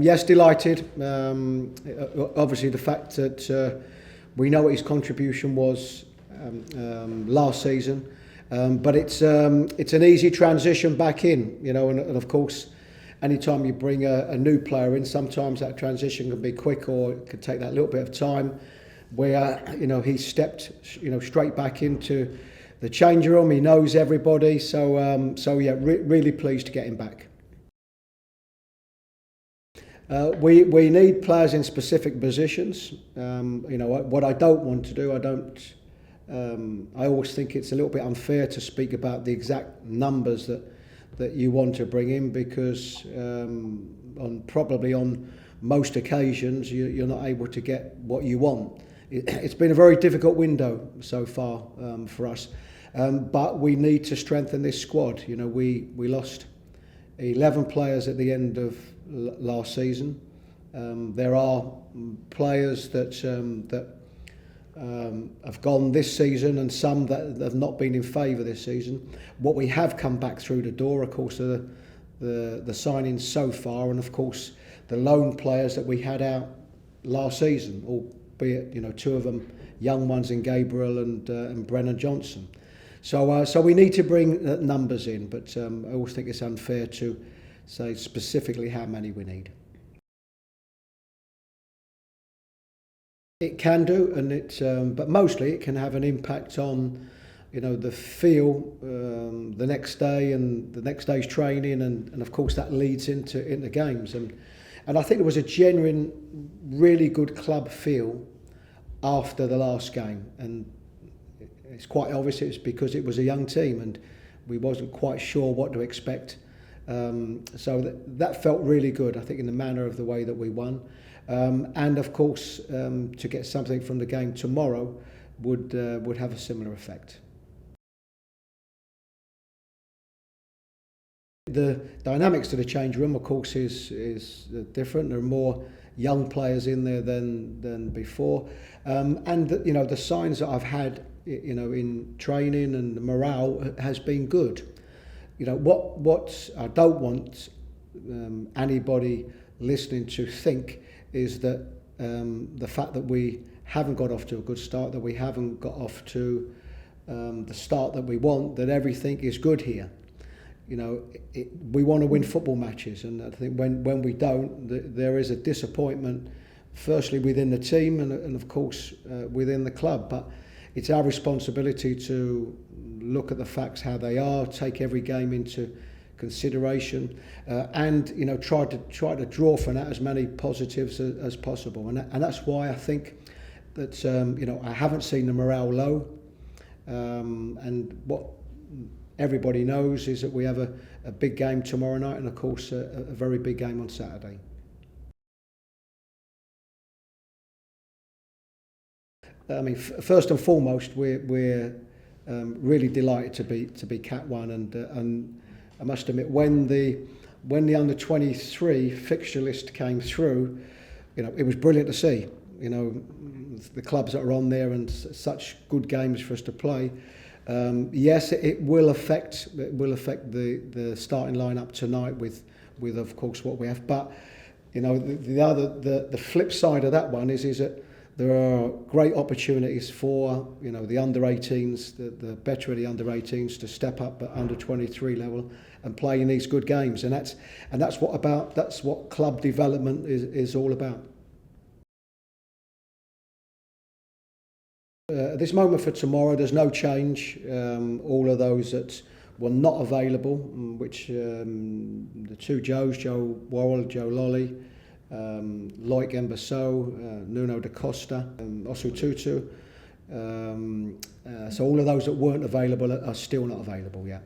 Yes, delighted. Obviously, the fact that we know what his contribution was last season, but it's an easy transition back in, and of course, anytime you bring a new player in, sometimes that transition can be quick or it could take that little bit of time. Where he stepped straight back into the change room. He knows everybody, so yeah, really pleased to get him back. We need players in specific positions. What I don't want to do, I always think it's a little bit unfair to speak about the exact numbers that you want to bring in, because probably on most occasions you're not able to get what you want. It's been a very difficult window so far for us, but we need to strengthen this squad. We lost 11 players at the end of last season. There are players that have gone this season, and some that have not been in favour this season. What we have come back through the door, of course, are the signings so far, and of course the loan players that we had out last season, albeit two of them young ones in Gabriel and Brennan Johnson. So we need to bring numbers in, but I always think it's unfair to say specifically how many we need. It can do, and but mostly it can have an impact on the feel the next day and the next day's training, and of course that leads into games, and I think there was a genuine, really good club feel after the last game, and it's quite obvious it's because it was a young team and we wasn't quite sure what to expect. So that felt really good, I think, in the manner of the way that we won. And of course, to get something from the game tomorrow would have a similar effect. The dynamics to the change room, of course, is different. There are more young players in there than before, and the signs that I've had in training and the morale has been good. What I don't want anybody listening to think is that the fact that we haven't got off to a good start, that we haven't got off to the start that we want, that everything is good here. We want to win football matches, and I think when we don't, there is a disappointment, firstly within the team and of course within the club. But it's our responsibility to look at the facts how they are, take every game into consideration, and try to draw from that as many positives as possible. And that's why I think that I haven't seen the morale low, and what everybody knows is that we have a big game tomorrow night, and of course a very big game on Saturday. I mean, first and foremost, we're really delighted to be Cat 1, and I must admit, when the under 23 fixture list came through, it was brilliant to see. The clubs that are on there and such good games for us to play. Yes, it will affect the starting lineup tonight with of course what we have. But the flip side of that one is that there are great opportunities for the under 18s, the better of the under 18s, to step up at under 23 level and play in these good games, and that's what club development is all about. At this moment for tomorrow, there's no change. All of those that were not available, which the two Joes, Joe Worrell, Joe Lolly, Loic Embasso, Nuno da Costa, Osu Tutu. So all of those that weren't available are still not available yet.